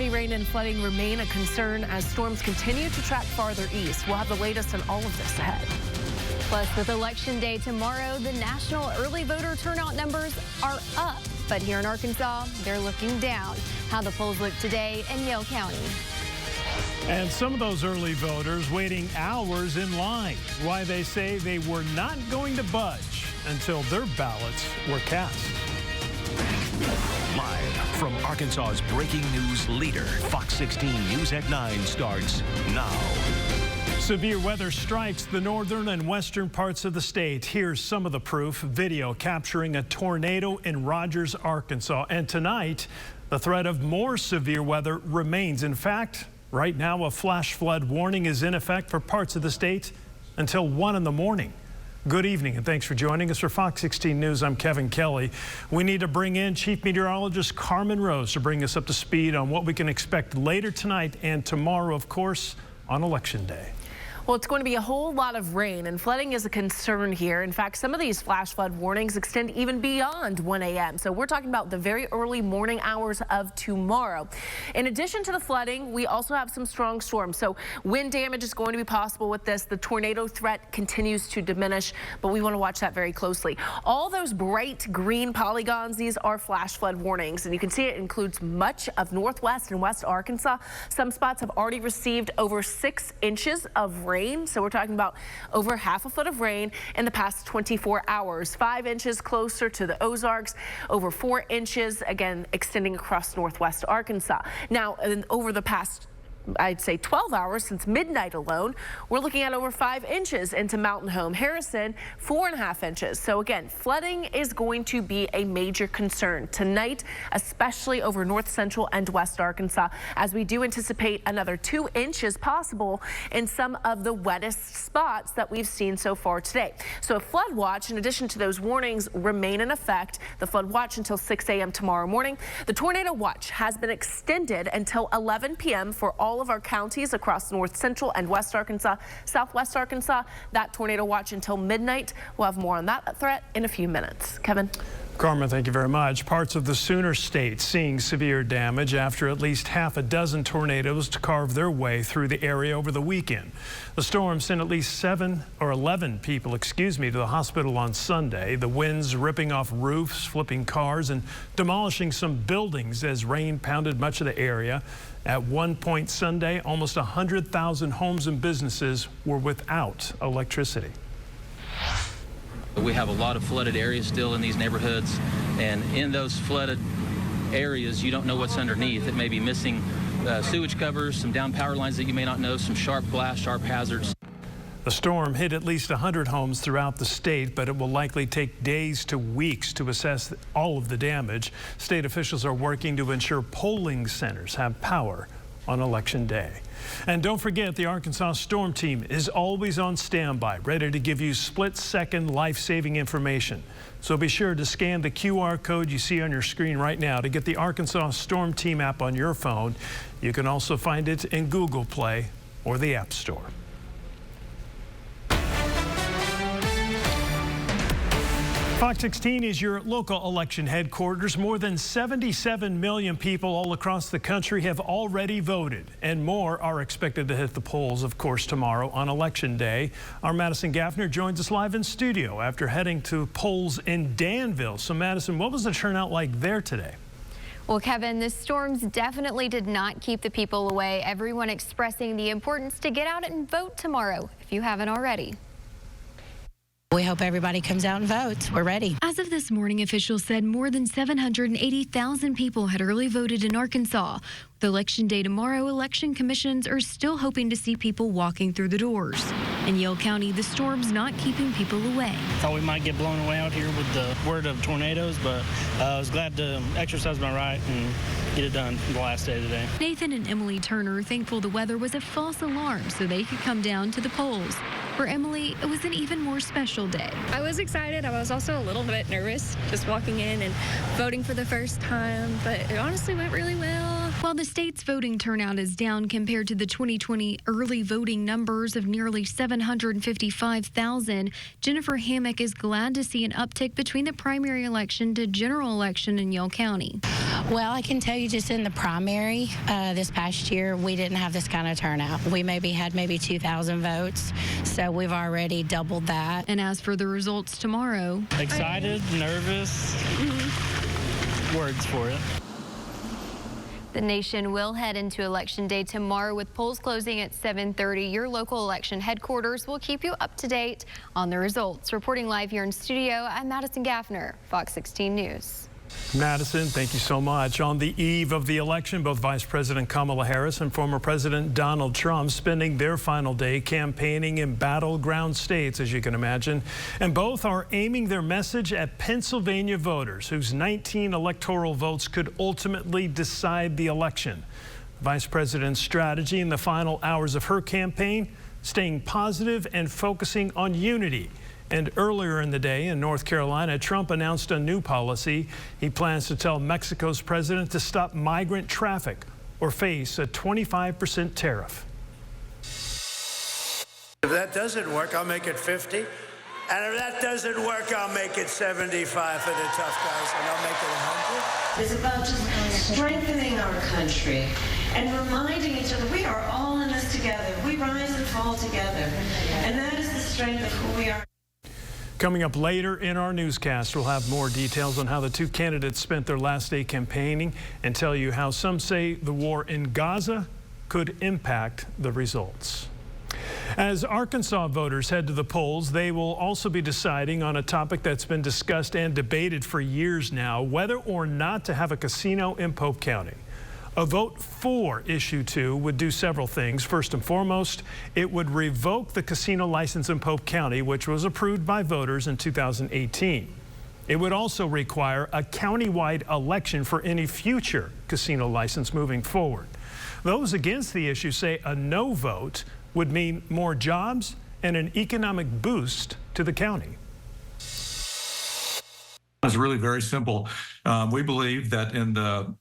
Heavy rain and flooding remain a concern as storms continue to track farther east. We'll have the latest on all of this ahead. Plus, with Election Day tomorrow, the national early voter turnout numbers are up. But here in Arkansas, they're looking down. How the polls look today in Yale County. And some of those early voters waiting hours in line. Why they say they were not going to budge until their ballots were cast. Live from Arkansas's breaking news leader, Fox 16 News at 9 starts now. Severe weather strikes the northern and western parts of the state. Here's some of the proof. Video capturing a tornado in Rogers, Arkansas. And tonight, the threat of more severe weather remains. In fact, right now, a flash flood warning is in effect for parts of the state until 1 in the morning. Good evening and thanks for joining us for Fox 16 News. I'm Kevin Kelly. We need to bring in Chief Meteorologist Carmen Rose to bring us up to speed on what we can expect later tonight and tomorrow, of course, on Election Day. Well, it's going to be a whole lot of rain, and flooding is a concern here. In fact, some of these flash flood warnings extend even beyond 1 a.m. So we're talking about the very early morning hours of tomorrow. In addition to the flooding, we also have some strong storms. So wind damage is going to be possible with this. The tornado threat continues to diminish, but we want to watch that very closely. All those bright green polygons, these are flash flood warnings, and you can see it includes much of northwest and west Arkansas. Some spots have already received over 6 inches of rain. So we're talking about over half a foot of rain in the past 24 hours. 5 inches closer to the Ozarks, over 4 inches, again, extending across northwest Arkansas. Now, over the past I'd say 12 hours since midnight alone, we're looking at over 5 inches into Mountain Home. Harrison, 4.5 inches. So again, flooding is going to be a major concern tonight, especially over north central and west Arkansas, as we do anticipate another 2 inches possible in some of the wettest spots that we've seen so far today. So a flood watch, in addition to those warnings, remain in effect. The flood watch until 6 a.m. tomorrow morning. The tornado watch has been extended until 11 p.m. for all of our counties across north central and west Arkansas, southwest Arkansas. That tornado watch until midnight. We'll have more on that threat in a few minutes. Kevin. Carmen, thank you very much. Parts of the Sooner State seeing severe damage after at least half a dozen tornadoes to carve their way through the area over the weekend. The storm sent at least 11 people, to the hospital on Sunday. The winds ripping off roofs, flipping cars, and demolishing some buildings as rain pounded much of the area. At one point Sunday, almost 100,000 homes and businesses were without electricity. We have a lot of flooded areas still in these neighborhoods, and in those flooded areas, you don't know what's underneath. It may be missing sewage covers, some down power lines that you may not know, some sharp glass, sharp hazards. The storm hit at least 100 homes throughout the state, but it will likely take days to weeks to assess all of the damage. State officials are working to ensure polling centers have power on Election Day. And don't forget, the Arkansas Storm Team is always on standby, ready to give you split-second life-saving information. So be sure to scan the QR code you see on your screen right now to get the Arkansas Storm Team app on your phone. You can also find it in Google Play or the App Store. Fox 16 is your local election headquarters. More than 77 million people all across the country have already voted, and more are expected to hit the polls, of course, tomorrow on Election Day. Our Madison Gaffner joins us live in studio after heading to polls in Danville. So, Madison, what was the turnout like there today? Well, Kevin, the storms definitely did not keep the people away. Everyone expressing the importance to get out and vote tomorrow, if you haven't already. We hope everybody comes out and votes. We're ready. As of this morning, officials said more than 780,000 people had early voted in Arkansas. With Election Day tomorrow, election commissions are still hoping to see people walking through the doors. In Yale County, the storm's not keeping people away. Thought we might get blown away out here with the word of tornadoes, but I was glad to exercise my right and get it done the last day today. Nathan and Emily Turner are thankful the weather was a false alarm so they could come down to the polls. For Emily, it was an even more special day. I was excited. I was also a little bit nervous just walking in and voting for the first time, but it honestly went really well. While the state's voting turnout is down compared to the 2020 early voting numbers of nearly 755,000, Jennifer Hammock is glad to see an uptick between the primary election to general election in Yale County. Well, I can tell you just in the primary this past year, we didn't have this kind of turnout. We had 2,000 votes, so we've already doubled that. And as for the results tomorrow, Excited, nervous, words for it. The nation will head into Election Day tomorrow with polls closing at 7:30. Your local election headquarters will keep you up to date on the results. Reporting live here in studio, I'm Madison Gaffner, Fox 16 News. Madison, thank you so much. On the eve of the election, both Vice President Kamala Harris and former President Donald Trump spending their final day campaigning in battleground states, as you can imagine. And both are aiming their message at Pennsylvania voters, whose 19 electoral votes could ultimately decide the election. The Vice President's strategy in the final hours of her campaign, staying positive and focusing on unity. And earlier in the day in North Carolina, Trump announced a new policy. He plans to tell Mexico's president to stop migrant traffic or face a 25% tariff. If that doesn't work, I'll make it 50. And if that doesn't work, I'll make it 75 for the tough guys, and I'll make it 100. It's about just strengthening our country and reminding each other we are all in this together. We rise and fall together. And that is the strength of who we are. Coming up later in our newscast, we'll have more details on how the two candidates spent their last day campaigning and tell you how some say the war in Gaza could impact the results. As Arkansas voters head to the polls, they will also be deciding on a topic that's been discussed and debated for years now, whether or not to have a casino in Pope County. A vote for Issue 2 would do several things. First and foremost, it would revoke the casino license in Pope County, which was approved by voters in 2018. It would also require a countywide election for any future casino license moving forward. Those against the issue say a no vote would mean more jobs and an economic boost to the county. It's really very simple. We believe that in the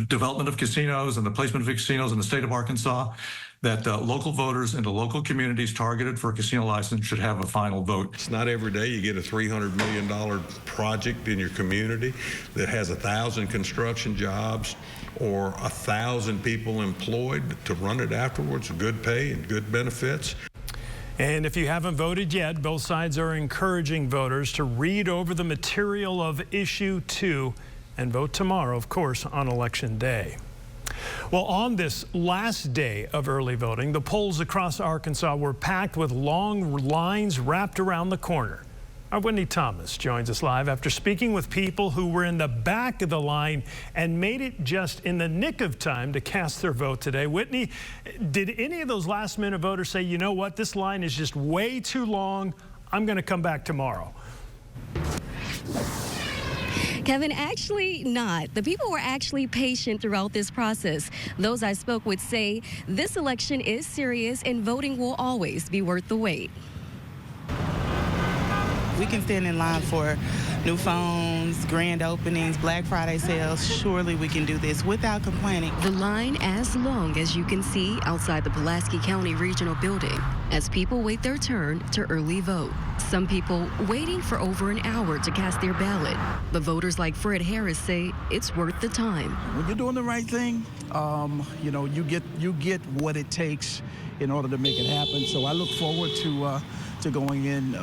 development of casinos and the placement of casinos in the state of Arkansas, that local voters in the local communities targeted for a casino license should have a final vote. It's not every day you get a $300 million project in your community that has 1,000 construction jobs or 1,000 people employed to run it afterwards, good pay and good benefits. And if you haven't voted yet, both sides are encouraging voters to read over the material of Issue 2 and vote tomorrow, of course, on Election Day. Well, on this last day of early voting, the polls across Arkansas were packed with long lines wrapped around the corner. Our Whitney Thomas joins us live after speaking with people who were in the back of the line and made it just in the nick of time to cast their vote today. Whitney, did any of those last-minute voters say, you know what, this line is just way too long, I'm going to come back tomorrow? Kevin, actually not. The people were actually patient throughout this process. Those I spoke with say this election is serious and voting will always be worth the wait. We can stand in line for new phones, grand openings, Black Friday sales. Surely we can do this without complaining. The line as long as you can see outside the Pulaski County Regional Building as people wait their turn to early vote. Some people waiting for over an hour to cast their ballot. But voters like Fred Harris say it's worth the time. When you're doing the right thing, you know, you get what it takes in order to make it happen. So I look forward to going in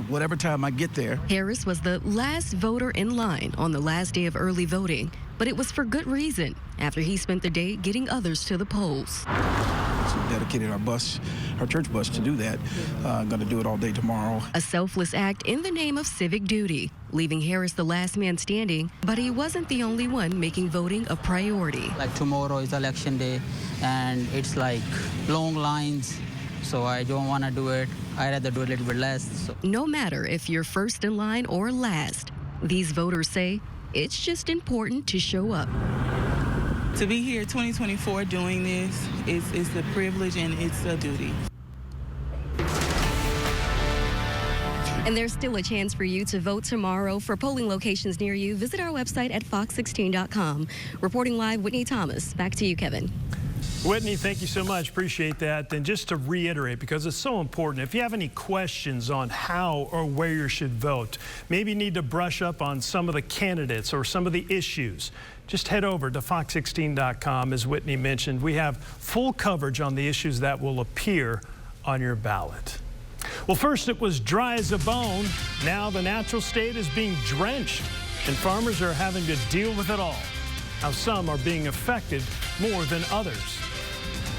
whatever time I get there. Harris was the last voter in line on the last day of early voting, but it was for good reason after he spent the day getting others to the polls. So we dedicated our church bus to do that. I'm going to do it all day tomorrow. A selfless act in the name of civic duty, leaving Harris the last man standing, but he wasn't the only one making voting a priority. Like tomorrow is election day, and it's like long lines, so I don't want to do it. I'd rather do a little bit less. So. No matter if you're first in line or last, these voters say it's just important to show up. To be here 2024 doing this is a privilege and it's a duty. And there's still a chance for you to vote tomorrow. For polling locations near you, visit our website at fox16.com. Reporting live, Whitney Thomas. Back to you, Kevin. Whitney, thank you so much. Appreciate that. And just to reiterate, because it's so important, if you have any questions on how or where you should vote, maybe you need to brush up on some of the candidates or some of the issues, just head over to fox16.com. As Whitney mentioned, we have full coverage on the issues that will appear on your ballot. Well, first it was dry as a bone. Now the natural state is being drenched, and farmers are having to deal with it all. How some are being affected more than others.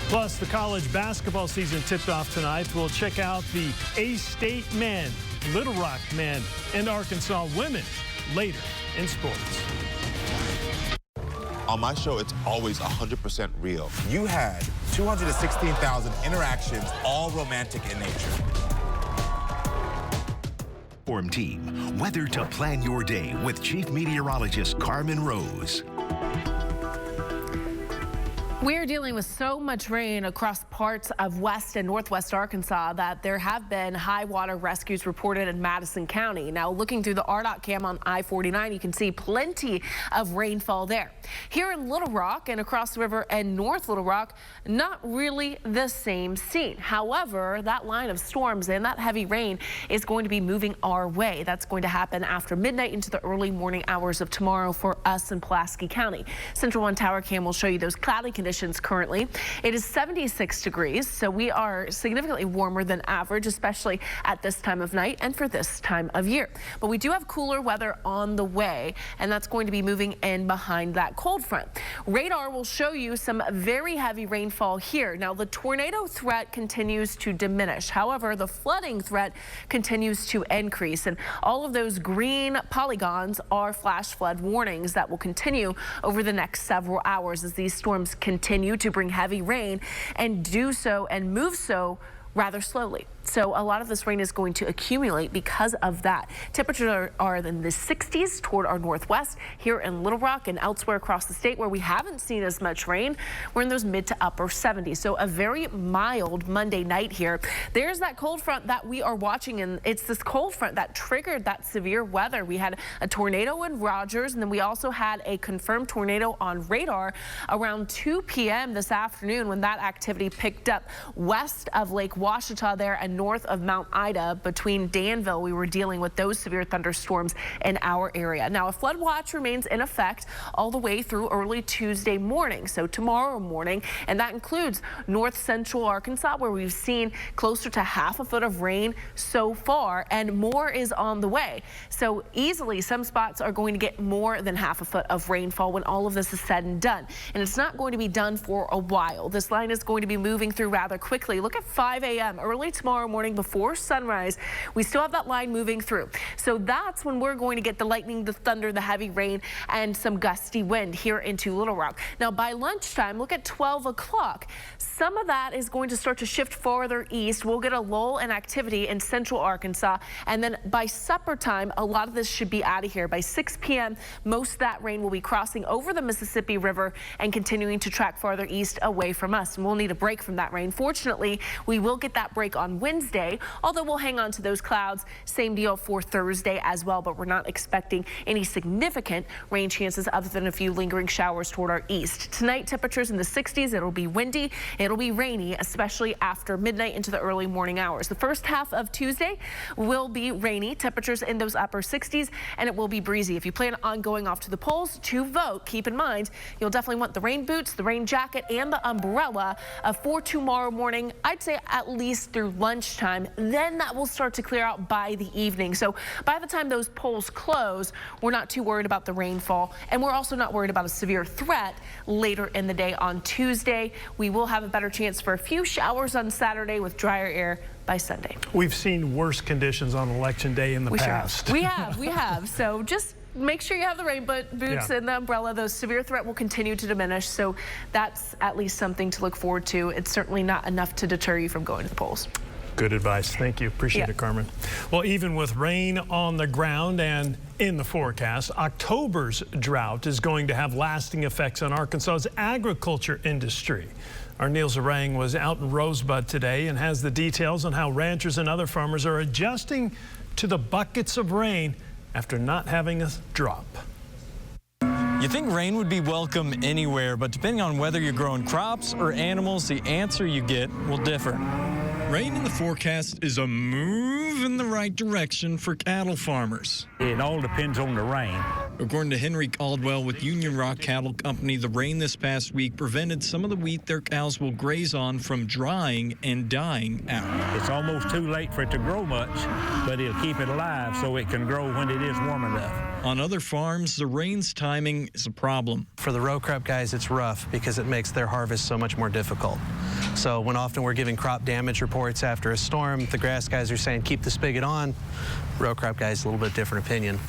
Plus, the college basketball season tipped off tonight. We'll check out the A-State men, Little Rock men, and Arkansas women later in sports. On my show, it's always 100% real. You had 216,000 interactions, all romantic in nature. Form team, weather to plan your day with Chief Meteorologist Carmen Rose. We're dealing with so much rain across parts of west and northwest Arkansas that there have been high water rescues reported in Madison County. Now, looking through the RDOT cam on I-49, you can see plenty of rainfall there. Here in Little Rock and across the river and North Little Rock, not really the same scene. However, that line of storms and that heavy rain is going to be moving our way. That's going to happen after midnight into the early morning hours of tomorrow for us in Pulaski County. Central One Tower cam will show you those cloudy conditions currently. It is 76 degrees, so we are significantly warmer than average, especially at this time of night and for this time of year. But we do have cooler weather on the way, and that's going to be moving in behind that cold front. Radar will show you some very heavy rainfall here. Now, the tornado threat continues to diminish. However, the flooding threat continues to increase, and all of those green polygons are flash flood warnings that will continue over the next several hours as these storms continue to bring heavy rain and do so and move so rather slowly. So a lot of this rain is going to accumulate because of that. Temperatures are in the 60s toward our northwest. Here in Little Rock and elsewhere across the state where we haven't seen as much rain, we're in those mid to upper 70s. So a very mild Monday night here. There's that cold front that we are watching, and it's this cold front that triggered that severe weather. We had a tornado in Rogers, and then we also had a confirmed tornado on radar around 2 p.m. this afternoon when that activity picked up west of Lake Washita there and north of Mount Ida between Danville. We were dealing with those severe thunderstorms in our area. Now, a flood watch remains in effect all the way through early Tuesday morning, so tomorrow morning, and that includes north central Arkansas, where we've seen closer to half a foot of rain so far, and more is on the way. So easily some spots are going to get more than half a foot of rainfall when all of this is said and done, and it's not going to be done for a while. This line is going to be moving through rather quickly. Look at 5 a.m. early tomorrow morning before sunrise. We still have that line moving through. So that's when we're going to get the lightning, the thunder, the heavy rain, and some gusty wind here into Little Rock. Now by lunchtime, look at 12 o'clock. Some of that is going to start to shift farther east. We'll get a lull in activity in central Arkansas, and then by supper time, a lot of this should be out of here. By 6 p.m., most of that rain will be crossing over the Mississippi River and continuing to track farther east away from us, and we'll need a break from that rain. Fortunately, we will get that break on Wednesday, although we'll hang on to those clouds. Same deal for Thursday as well, but we're not expecting any significant rain chances other than a few lingering showers toward our east. Tonight, temperatures in the 60s. It'll be windy. It'll be rainy, especially after midnight into the early morning hours. The first half of Tuesday will be rainy. Temperatures in those upper 60s, and it will be breezy. If you plan on going off to the polls to vote, keep in mind you'll definitely want the rain boots, the rain jacket, and the umbrella for tomorrow morning. I'd say at least through lunchtime. Then that will start to clear out by the evening. So by the time those polls close, we're not too worried about the rainfall, and we're also not worried about a severe threat later in the day on Tuesday. We will have a better chance for a few showers on Saturday with drier air by Sunday. We've seen worse conditions on Election Day in the past. We have. So just make sure you have the rain boots and the umbrella. Those severe threat will continue to diminish, so that's at least something to look forward to. It's certainly not enough to deter you from going to the polls. Good advice. Thank you. Appreciate it, Carmen. Well, even with rain on the ground and in the forecast, October's drought is going to have lasting effects on Arkansas's agriculture industry. Our Neil Zarang was out in Rosebud today and has the details on how ranchers and other farmers are adjusting to the buckets of rain after not having a drop. You think rain would be welcome anywhere, but depending on whether you're growing crops or animals, the answer you get will differ. Rain in the forecast is a move in the right direction for cattle farmers. It all depends on the rain. According to Henry Caldwell with Union Rock Cattle Company, the rain this past week prevented some of the wheat their cows will graze on from drying and dying out. It's almost too late for it to grow much, but it'll keep it alive so it can grow when it is warm enough. On other farms, the rain's timing is a problem. For the row crop guys, it's rough because it makes their harvest so much more difficult. So when often we're giving crop damage reports after a storm, the grass guys are saying keep the spigot on. Row crop guys, a little bit different opinion.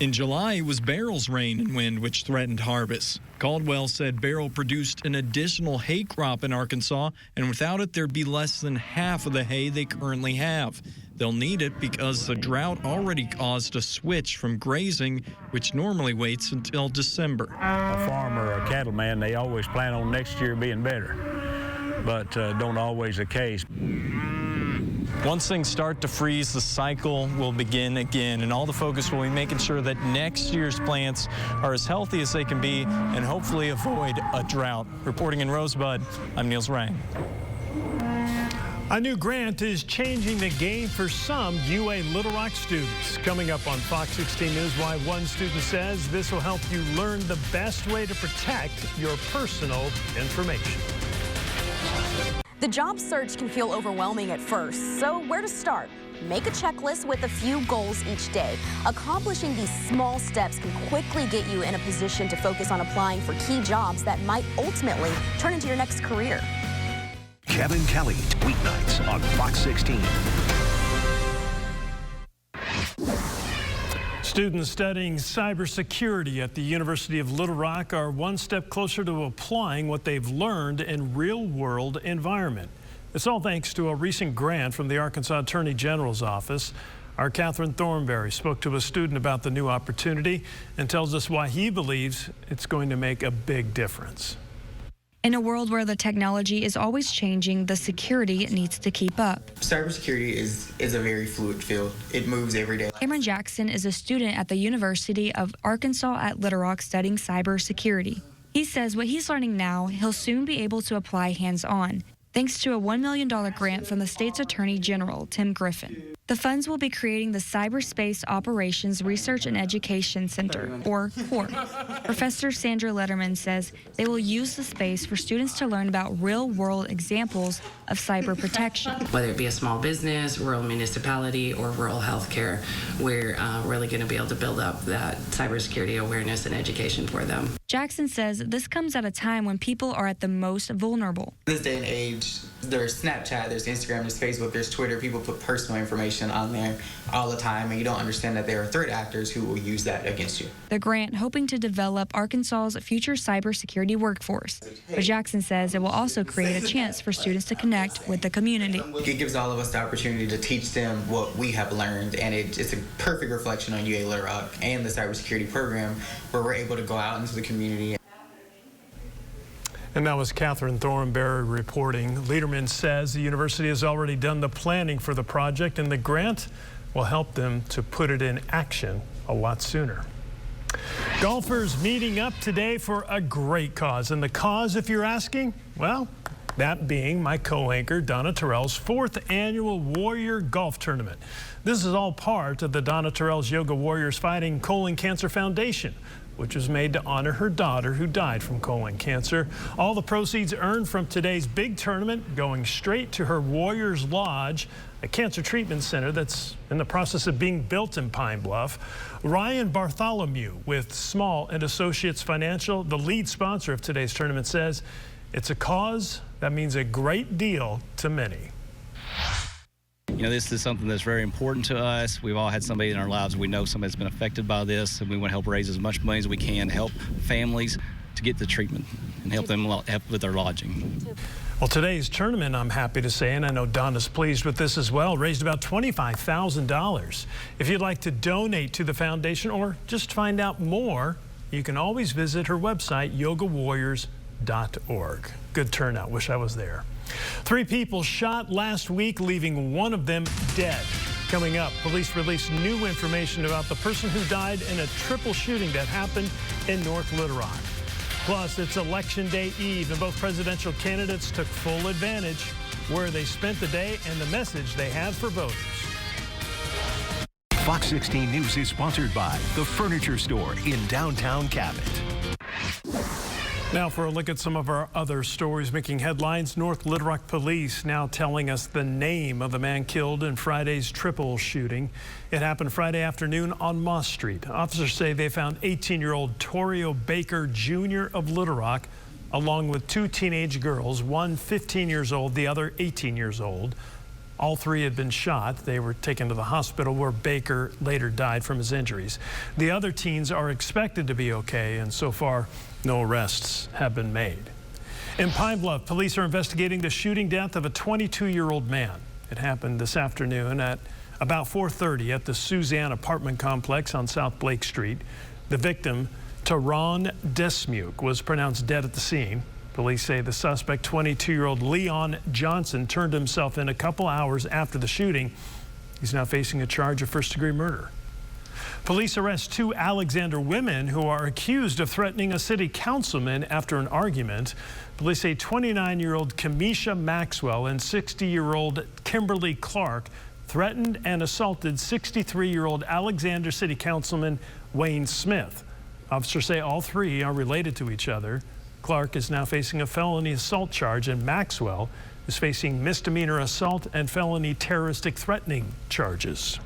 In July, it was Beryl's rain and wind which threatened harvest. Caldwell said Beryl produced an additional hay crop in Arkansas, and without it, there'd be less than half of the hay they currently have. They'll need it because the drought already caused a switch from grazing, which normally waits until December. A farmer or a cattleman, they always plan on next year being better, but don't always the case. Once things start to freeze, the cycle will begin again, and all the focus will be making sure that next year's plants are as healthy as they can be and hopefully avoid a drought. Reporting in Rosebud, I'm Niels Rang. A new grant is changing the game for some UA Little Rock students. Coming up on Fox 16 News, why one student says this will help you learn the best way to protect your personal information. The job search can feel overwhelming at first, so where to start? Make a checklist with a few goals each day. Accomplishing these small steps can quickly get you in a position to focus on applying for key jobs that might ultimately turn into your next career. Kevin Kelly, weeknights on Fox 16. Students studying cybersecurity at the University of Little Rock are one step closer to applying what they've learned in real-world environment. It's all thanks to a recent grant from the Arkansas Attorney General's office. Our Catherine Thornberry spoke to a student about the new opportunity and tells us why he believes it's going to make a big difference. In a world where the technology is always changing, the security needs to keep up. Cybersecurity is a very fluid field. It moves every day. Cameron Jackson is a student at the University of Arkansas at Little Rock studying cybersecurity. He says what he's learning now, he'll soon be able to apply hands-on, thanks to a $1 million grant from the state's Attorney General, Tim Griffin. The funds will be creating the Cyberspace Operations Research and Education Center, or CORE. Professor Sandra Letterman says they will use the space for students to learn about real-world examples of cyber protection. Whether it be a small business, rural municipality, or rural healthcare, we're really going to be able to build up that cybersecurity awareness and education for them. Jackson says this comes at a time when people are at the most vulnerable. In this day and age, there's Snapchat, there's Instagram, there's Facebook, there's Twitter. People put personal information on there all the time, and you don't understand that there are threat actors who will use that against you. The grant hoping to develop Arkansas's future cybersecurity workforce. But Jackson says it will also create a chance for students to connect with the community. It gives all of us the opportunity to teach them what we have learned, and it's a perfect reflection on UA Little Rock and the cybersecurity program, where we're able to go out into the community. And that was Catherine Thornberry reporting. Lederman says the university has already done the planning for the project, and the grant will help them to put it in action a lot sooner. Golfers meeting up today for a great cause. And the cause, if you're asking, well, that being my co-anchor Donna Terrell's 4th annual Warrior Golf Tournament. This is all part of the Donna Terrell's Yoga Warriors Fighting Colon Cancer Foundation, which was made to honor her daughter who died from colon cancer. All the proceeds earned from today's big tournament going straight to her Warriors Lodge, a cancer treatment center that's in the process of being built in Pine Bluff. Ryan Bartholomew with Small and Associates Financial, the lead sponsor of today's tournament, says it's a cause that means a great deal to many. You know, this is something that's very important to us. We've all had somebody in our lives we know somebody's been affected by this, and we want to help raise as much money as we can to help families to get the treatment and help them with their lodging. Well, today's tournament, I'm happy to say, and I know Donna's pleased with this as well, raised about $25,000. If you'd like to donate to the foundation or just find out more, you can always visit her website, yogawarriors.org. Good turnout. Wish I was there. 3 people shot last week, leaving one of them dead. Coming up, police released new information about the person who died in a triple shooting that happened in North Little Rock. Plus, it's Election Day Eve, and both presidential candidates took full advantage where they spent the day and the message they had for voters. Fox 16 News is sponsored by The Furniture Store in downtown Cabot. Now for a look at some of our other stories making headlines. North Little Rock police now telling us the name of the man killed in Friday's triple shooting. It happened Friday afternoon on Moss Street. Officers say they found 18-year-old Torio Baker Jr. of Little Rock, along with two teenage girls, one 15 years old, the other 18 years old. All three had been shot. They were taken to the hospital where Baker later died from his injuries. The other teens are expected to be okay, and so far, no arrests have been made. In Pine Bluff, police are investigating the shooting death of a 22-year-old man. It happened this afternoon at about 4:30 at the Suzanne apartment complex on South Blake Street. The victim, Teron Desmuke, was pronounced dead at the scene. Police say the suspect, 22-year-old Leon Johnson, turned himself in a couple hours after the shooting. He's now facing a charge of first-degree murder. Police arrest two Alexander women who are accused of threatening a city councilman after an argument. Police say 29-year-old Kamisha Maxwell and 60-year-old Kimberly Clark threatened and assaulted 63-year-old Alexander City Councilman Wayne Smith. Officers say all three are related to each other. Clark is now facing a felony assault charge, and Maxwell is facing misdemeanor assault and felony terroristic threatening charges.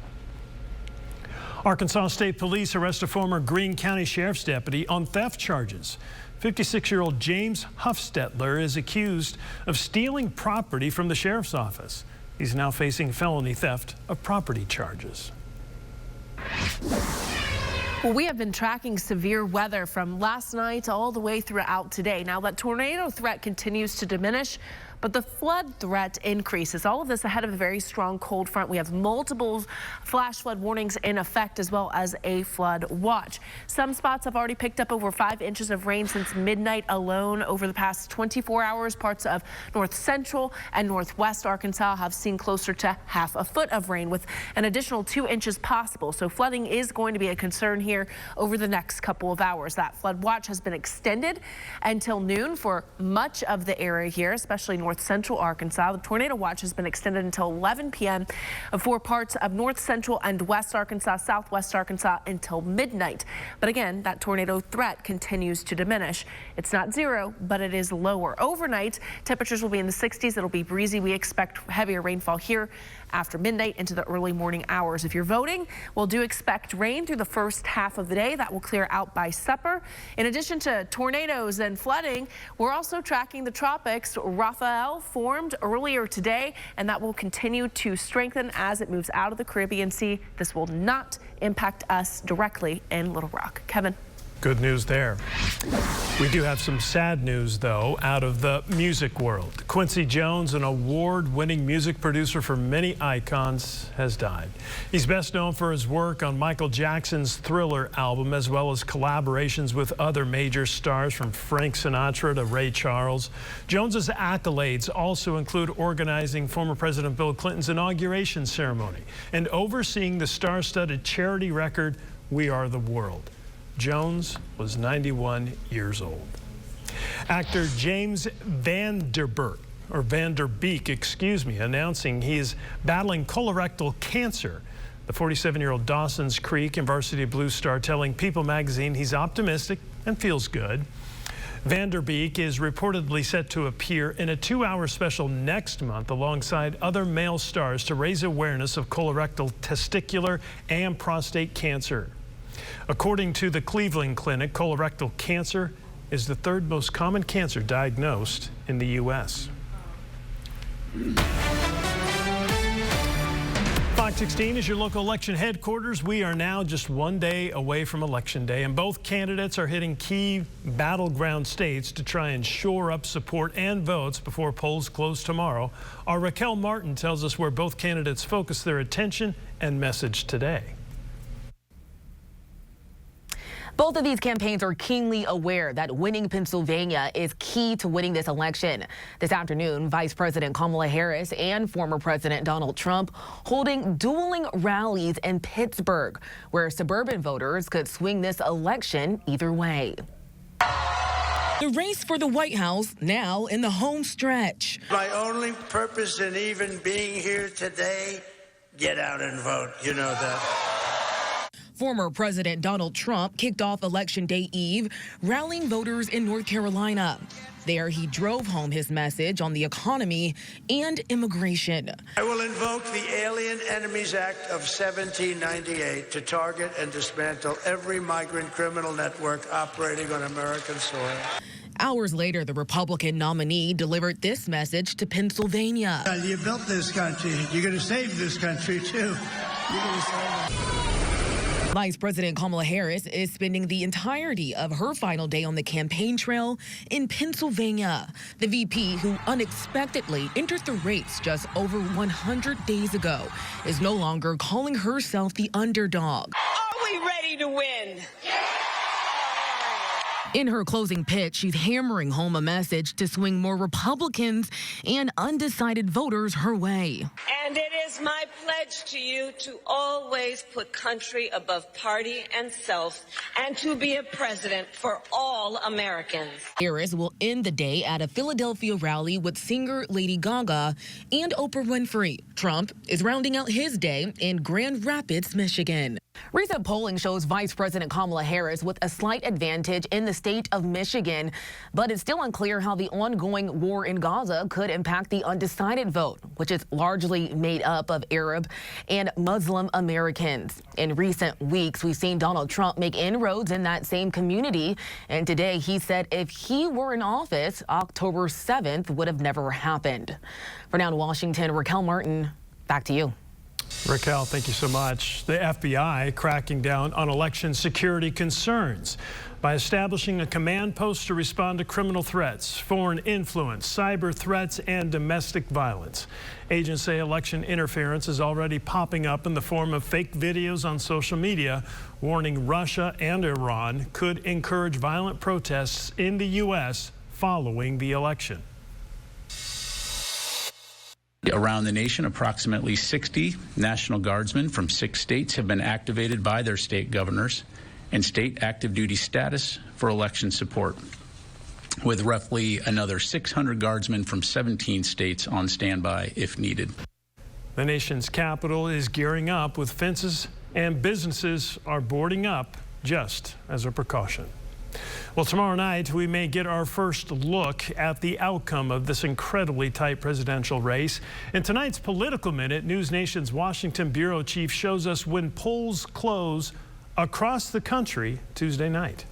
Arkansas State Police arrest a former Greene County Sheriff's deputy on theft charges. 56-year-old James Huffstetler is accused of stealing property from the sheriff's office. He's now facing felony theft of property charges. Well, we have been tracking severe weather from last night all the way throughout today. Now, that tornado threat continues to diminish, but the flood threat increases. All of this ahead of a very strong cold front. We have multiple flash flood warnings in effect, as well as a flood watch. Some spots have already picked up over 5 inches of rain since midnight alone. Over the past 24 hours, parts of north central and northwest Arkansas have seen closer to half a foot of rain, with an additional 2 inches possible. So flooding is going to be a concern here over the next couple of hours. That flood watch has been extended until noon for much of the area here, especially north central Arkansas. The tornado watch has been extended until 11 p.m. for parts of north central and west Arkansas, southwest Arkansas until midnight. But again, that tornado threat continues to diminish. It's not zero, but it is lower. Overnight, temperatures will be in the 60s. It'll be breezy. We expect heavier rainfall here after midnight into the early morning hours. If you're voting, we'll do expect rain through the first half of the day. That will clear out by supper. In addition to tornadoes and flooding, we're also tracking the tropics. Rafael formed earlier today, and that will continue to strengthen as it moves out of the Caribbean Sea. This will not impact us directly in Little Rock. Kevin. Good news there. We do have some sad news, though, out of the music world. Quincy Jones, an award-winning music producer for many icons, has died. He's best known for his work on Michael Jackson's Thriller album, as well as collaborations with other major stars from Frank Sinatra to Ray Charles. Jones's accolades also include organizing former President Bill Clinton's inauguration ceremony and overseeing the star-studded charity record We Are the World. Jones was 91 years old. Actor James Van Der Beek, announcing he is battling colorectal cancer. The 47-year-old Dawson's Creek and Varsity Blues star telling People magazine he's optimistic and feels good. Van Der Beek is reportedly set to appear in a 2-hour special next month alongside other male stars to raise awareness of colorectal, testicular, and prostate cancer. According to the Cleveland Clinic, colorectal cancer is the 3rd most common cancer diagnosed in the U.S. Fox 16 is your local election headquarters. We are now just one day away from Election Day, and both candidates are hitting key battleground states to try and shore up support and votes before polls close tomorrow. Our Raquel Martin tells us where both candidates focus their attention and message today. Both of these campaigns are keenly aware that winning Pennsylvania is key to winning this election. This afternoon, Vice President Kamala Harris and former President Donald Trump holding dueling rallies in Pittsburgh, where suburban voters could swing this election either way. The race for the White House now in the home stretch. My only purpose in even being here today, get out and vote. You know that. Former President Donald Trump kicked off Election Day Eve, rallying voters in North Carolina. There, he drove home his message on the economy and immigration. I will invoke the Alien Enemies Act of 1798 to target and dismantle every migrant criminal network operating on American soil. Hours later, the Republican nominee delivered this message to Pennsylvania. You built this country. You're going to save this country, too. You're going to save it. Vice President Kamala Harris is spending the entirety of her final day on the campaign trail in Pennsylvania. The VP, who unexpectedly entered the race just over 100 days ago, is no longer calling herself the underdog. Are we ready to win? In her closing pitch, she's hammering home a message to swing more Republicans and undecided voters her way. And it is my pledge to you to always put country above party and self, and to be a president for all Americans. Harris will end the day at a Philadelphia rally with singer Lady Gaga and Oprah Winfrey. Trump is rounding out his day in Grand Rapids, Michigan. Recent polling shows Vice President Kamala Harris with a slight advantage in the state of Michigan, but it's still unclear how the ongoing war in Gaza could impact the undecided vote, which is largely made up of Arab and Muslim Americans. In recent weeks, we've seen Donald Trump make inroads in that same community, and today he said if he were in office, October 7th would have never happened. For now in Washington, Raquel Martin, back to you. Raquel, thank you so much. The FBI cracking down on election security concerns by establishing a command post to respond to criminal threats, foreign influence, cyber threats, and domestic violence. Agents say election interference is already popping up in the form of fake videos on social media, warning Russia and Iran could encourage violent protests in the U.S. following the election. Around the nation, approximately 60 National Guardsmen from 6 states have been activated by their state governors in state active duty status for election support, with roughly another 600 Guardsmen from 17 states on standby if needed. The nation's capital is gearing up with fences, and businesses are boarding up just as a precaution. Well, tomorrow night, we may get our first look at the outcome of this incredibly tight presidential race. In tonight's Political Minute, News Nation's Washington bureau chief shows us when polls close across the country Tuesday night.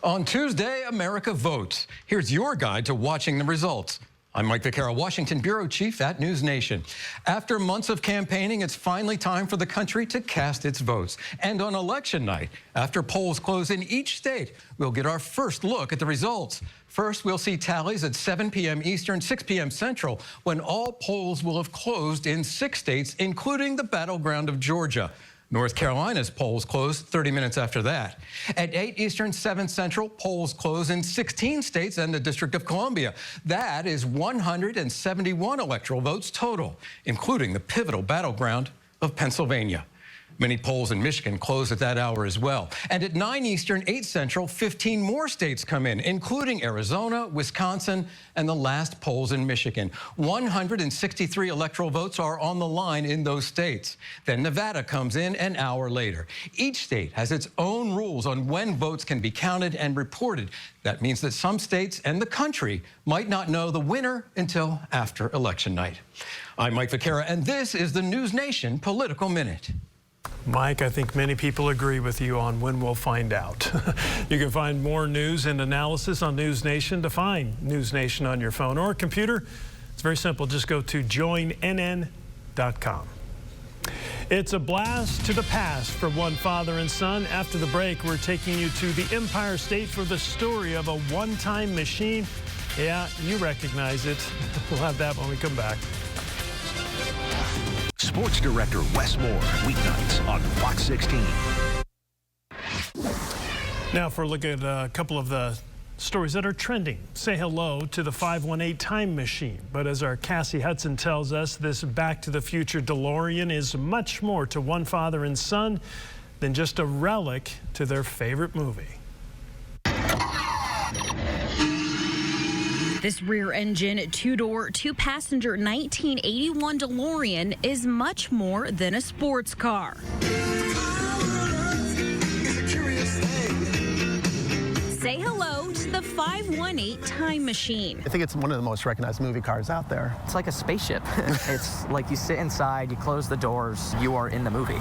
On Tuesday, America votes. Here's your guide to watching the results. I'm Mike Vaccaro, Washington bureau chief at News Nation. After months of campaigning, it's finally time for the country to cast its votes. And on election night, after polls close in each state, we'll get our first look at the results. First, we'll see tallies at 7 p.m. Eastern, 6 p.m. Central, when all polls will have closed in 6 states, including the battleground of Georgia. North Carolina's polls close 30 minutes after that. At 8 Eastern, 7 Central, polls close in 16 states and the District of Columbia. That is 171 electoral votes total, including the pivotal battleground of Pennsylvania. Many polls in Michigan close at that hour as well. And at 9 Eastern, 8 Central, 15 more states come in, including Arizona, Wisconsin, and the last polls in Michigan. 163 electoral votes are on the line in those states. Then Nevada comes in an hour later. Each state has its own rules on when votes can be counted and reported. That means that some states and the country might not know the winner until after election night. I'm Mike Vaccaro, and this is the News Nation Political Minute. Mike, I think many people agree with you on when we'll find out. You can find more news and analysis on News Nation. To find News Nation on your phone or computer, it's very simple. Just go to joinnn.com. It's a blast to the past for one father and son. After the break, we're taking you to the Empire State for the story of a one-time machine. Yeah, you recognize it. We'll have that when we come back. Sports Director Wes Moore, weeknights on Fox 16. Now for a look at a couple of the stories that are trending. Say hello to the 518 time machine. But as our Cassie Hudson tells us, this Back to the Future DeLorean is much more to one father and son than just a relic to their favorite movie. This rear-engine, two-door, two-passenger 1981 DeLorean is much more than a sports car. Say hello to the 518 time machine. I think it's one of the most recognized movie cars out there. It's like a spaceship. It's like you sit inside, you close the doors, you are in the movie.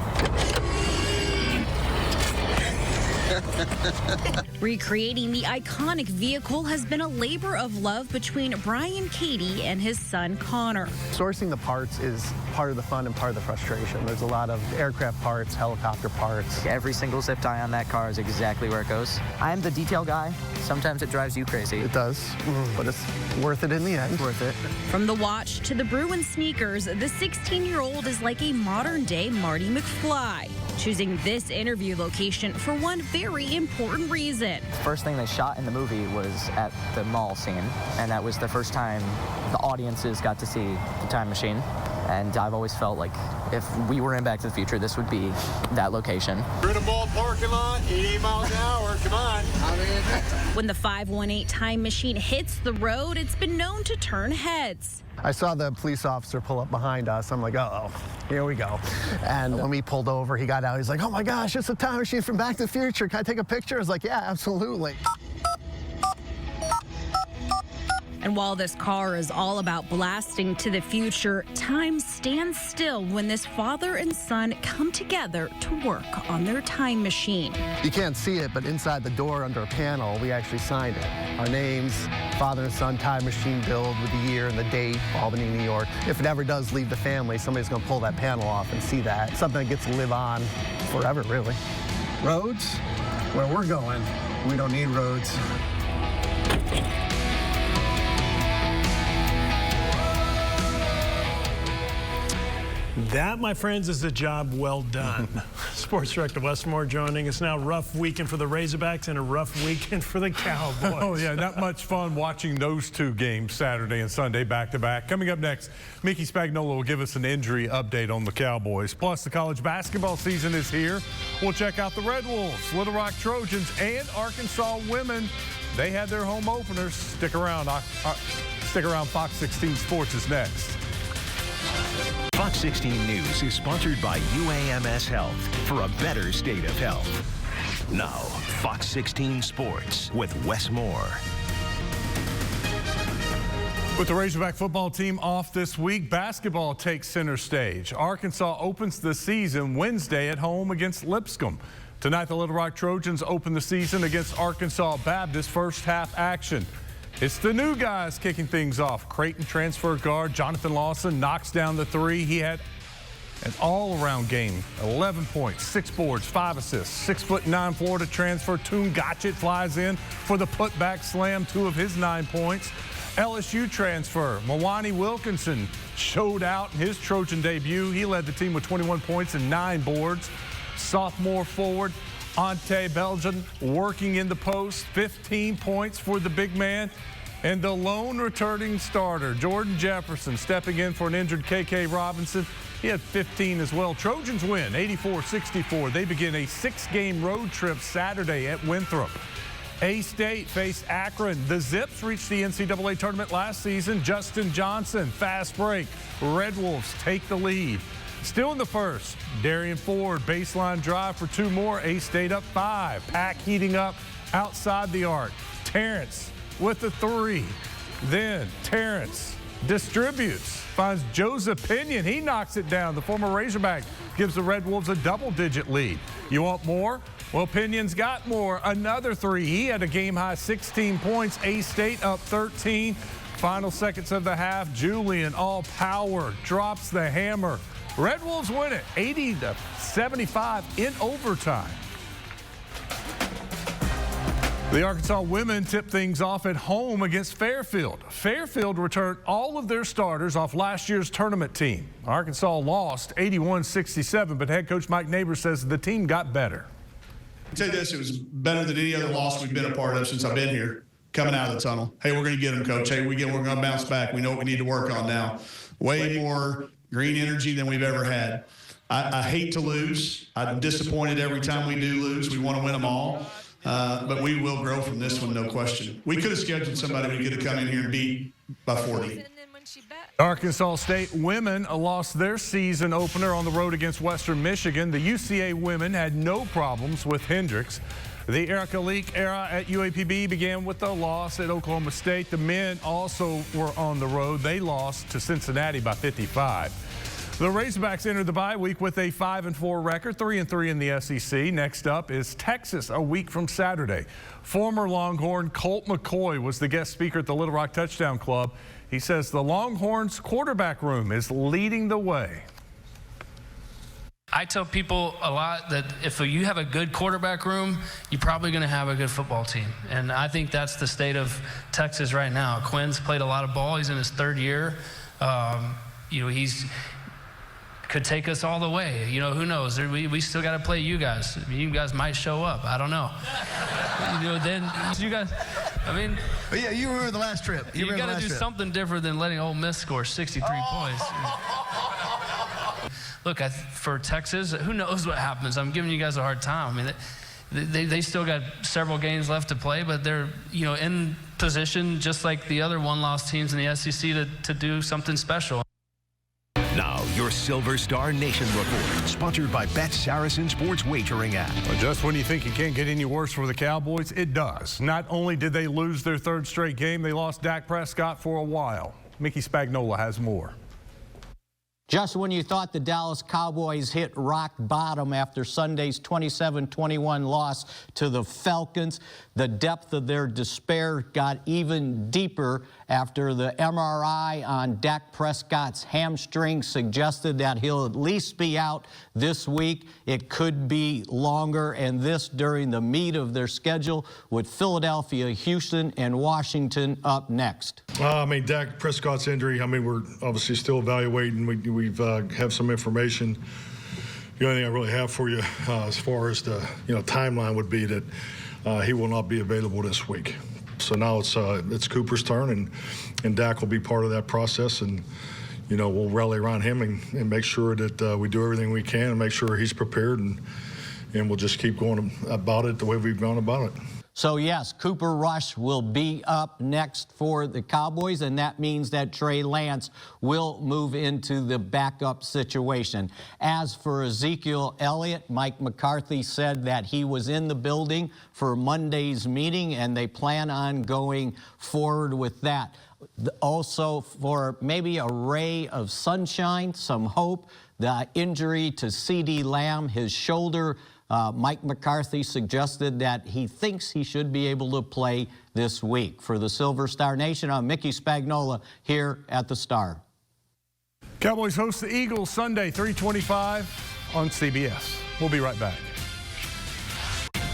Recreating the iconic vehicle has been a labor of love between Brian Cady and his son Connor. Sourcing the parts is part of the fun and part of the frustration. There's a lot of aircraft parts, helicopter parts. Every single zip tie on that car is exactly where it goes. I'm the detail guy. Sometimes it drives you crazy. It does, but it's worth it in the end. It's worth it. From the watch to the Bruin sneakers, the 16-year-old is like a modern-day Marty McFly, choosing this interview location for one very important reason. The first thing they shot in the movie was at the mall scene, and that was the first time the audiences got to see the time machine. And I've always felt like if we were in Back to the Future, this would be that location. We're in a mall parking lot, 88 miles an hour, come on. When the 518 time machine hits the road, it's been known to turn heads. I saw the police officer pull up behind us. I'm like, uh-oh, here we go. And when we pulled over, he got out. He's like, oh my gosh, it's a time machine from Back to the Future. Can I take a picture? I was like, yeah, absolutely. And while this car is all about blasting to the future, time stands still when this father and son come together to work on their time machine. You can't see it, but inside the door under a panel, we actually signed it. Our names, father and son time machine build with the year and the date, Albany, New York. If it ever does leave the family, somebody's going to pull that panel off and see that. Something that gets to live on forever, really. Roads, where we're going, we don't need roads. That, my friends, is a job well done. Sports Director Wes Moore joining us now. Rough weekend for the Razorbacks and a rough weekend for the Cowboys. Oh, yeah, not much fun watching those two games Saturday and Sunday back-to-back. Coming up next, Mickey Spagnola will give us an injury update on the Cowboys. Plus, the college basketball season is here. We'll check out the Red Wolves, Little Rock Trojans, and Arkansas women. They had their home openers. Stick around. Fox 16 Sports is next. Fox 16 News is sponsored by UAMS Health for a better state of health. Now, Fox 16 Sports with Wes Moore. With the Razorback football team off this week, basketball takes center stage. Arkansas opens the season Wednesday at home against Lipscomb. Tonight, the Little Rock Trojans open the season against Arkansas Baptist first half action. It's the new guys kicking things off. Creighton transfer guard Jonathan Lawson knocks down the three. He had an all-around game, 11 points, 6 boards, 5 assists. 6'9" Florida transfer Toon Gotchett flies in for the putback slam, 2 of his 9 points. LSU transfer Mwani Wilkinson showed out in his Trojan debut. He led the team with 21 points and 9 boards. Sophomore forward Ante Belgian working in the post, 15 points for the big man. And the lone returning starter, Jordan Jefferson, stepping in for an injured KK Robinson. He had 15 as well. Trojans win 84-64. They begin a 6-game road trip Saturday at Winthrop. A-State face Akron. The Zips reached the NCAA tournament last season. Justin Johnson, fast break. Red Wolves take the lead. Still in the first, Darian Ford, baseline drive for 2 more. A-State up 5. Pack heating up outside the arc. Terrence with the 3. Then Terrence distributes, finds Joseph Pinion. He knocks it down. The former Razorback gives the Red Wolves a double-digit lead. You want more? Well, Pinion's got more. Another 3. He had a game-high 16 points. A-State up 13. Final seconds of the half, Julian, all power, drops the hammer. Red Wolves win it 80-75 in overtime. The Arkansas women tip things off at home against Fairfield. Fairfield returned all of their starters off last year's tournament team. Arkansas lost 81-67, but head coach Mike Neighbors says the team got better. I'll tell you this, it was better than any other loss we've been a part of since I've been here, coming out of the tunnel. Hey, we're going to get them, Coach. Hey, we're going to bounce back. We know what we need to work on now. Way more green energy than we've ever had. I hate to lose. I'm disappointed every time we do lose. We want to win them all. But we will grow from this one, no question. We could have scheduled somebody we could have come in here and beat by 40. Arkansas State women lost their season opener on the road against Western Michigan. The UCA women had no problems with Hendricks. The Erica Leak era at UAPB began with a loss at Oklahoma State. The men also were on the road. They lost to Cincinnati by 55. The Razorbacks entered the bye week with a 5-4 record, 3-3 in the SEC. Next up is Texas a week from Saturday. Former Longhorn Colt McCoy was the guest speaker at the Little Rock Touchdown Club. He says the Longhorns quarterback room is leading the way. I tell people a lot that if you have a good quarterback room, you're probably going to have a good football team. And I think that's the state of Texas right now. Quinn's played a lot of ball. He's in his third year. He's could take us all the way. Who knows? We still got to play you guys. You guys might show up. I don't know. Then you guys, But yeah, you remember the last trip. You got to do something different than letting Ole Miss score 63 points. Look, for Texas, who knows what happens? I'm giving you guys a hard time. They still got several games left to play, but they're in position just like the other one-loss teams in the SEC to do something special. Now, your Silver Star Nation report, sponsored by Bet Saracen Sports Wagering app. Well, just when you think it can't get any worse for the Cowboys, it does. Not only did they lose their third straight game, they lost Dak Prescott for a while. Mickey Spagnola has more. Just when you thought the Dallas Cowboys hit rock bottom after Sunday's 27-21 loss to the Falcons, the depth of their despair got even deeper after the MRI on Dak Prescott's hamstring suggested that he'll at least be out this week. It could be longer, and this during the meat of their schedule with Philadelphia, Houston, and Washington up next. Dak Prescott's injury, we're obviously still evaluating. We've have some information. The only thing I really have for you as far as the timeline would be that he will not be available this week. So now it's Cooper's turn, and Dak will be part of that process, and we'll rally around him and make sure that we do everything we can and make sure he's prepared, and we'll just keep going about it the way we've gone about it. So yes, Cooper Rush will be up next for the Cowboys, and that means that Trey Lance will move into the backup situation. As for Ezekiel Elliott, Mike McCarthy said that he was in the building for Monday's meeting, and they plan on going forward with that. Also, for maybe a ray of sunshine, some hope, the injury to CeeDee Lamb, his shoulder, Mike McCarthy suggested that he thinks he should be able to play this week. For the Silver Star Nation, I'm Mickey Spagnola here at the Star. Cowboys host the Eagles Sunday, 3:25 on CBS. We'll be right back.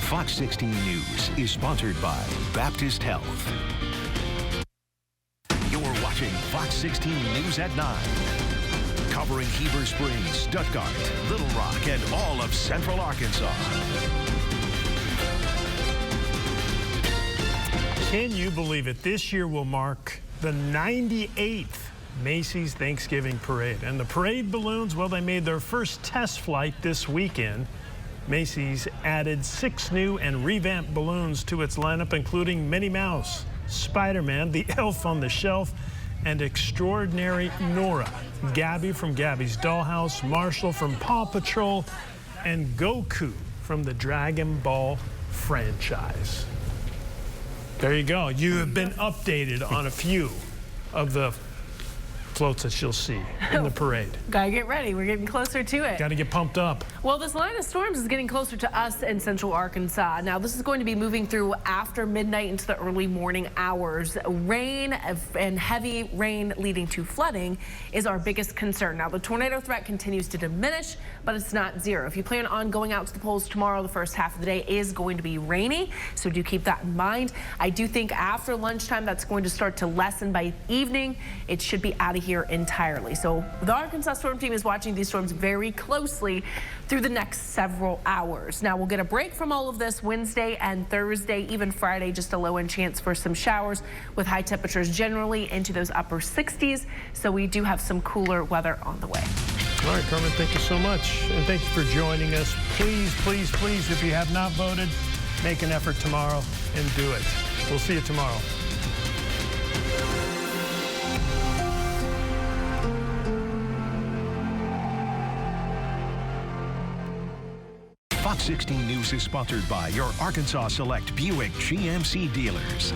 Fox 16 News is sponsored by Baptist Health. You're watching Fox 16 News at 9. Covering Heber Springs, Stuttgart, Little Rock, and all of Central Arkansas. Can you believe it? This year will mark the 98th Macy's Thanksgiving Parade. And the parade balloons, well, they made their first test flight this weekend. Macy's added 6 new and revamped balloons to its lineup, including Minnie Mouse, Spider-Man, the Elf on the Shelf, and Extraordinary Nora, Gabby from Gabby's Dollhouse, Marshall from Paw Patrol, and Goku from the Dragon Ball franchise. There you go. You have been updated on a few of the floats that you'll see in the parade. Gotta get ready. We're getting closer to it. Gotta get pumped up. Well, this line of storms is getting closer to us in central Arkansas. Now, this is going to be moving through after midnight into the early morning hours. Rain and heavy rain leading to flooding is our biggest concern. Now, the tornado threat continues to diminish, but it's not zero. If you plan on going out to the polls tomorrow, the first half of the day is going to be rainy, so do keep that in mind. I do think after lunchtime that's going to start to lessen by evening. It should be out of here here entirely. So the Arkansas storm team is watching these storms very closely through the next several hours. Now we'll get a break from all of this Wednesday and Thursday, even Friday, just a low-end chance for some showers with high temperatures generally into those upper 60s. So we do have some cooler weather on the way. All right, Carmen, thank you so much. And thank you for joining us. Please, please, please, if you have not voted, make an effort tomorrow and do it. We'll see you tomorrow. Fox 16 News is sponsored by your Arkansas Select Buick GMC dealers.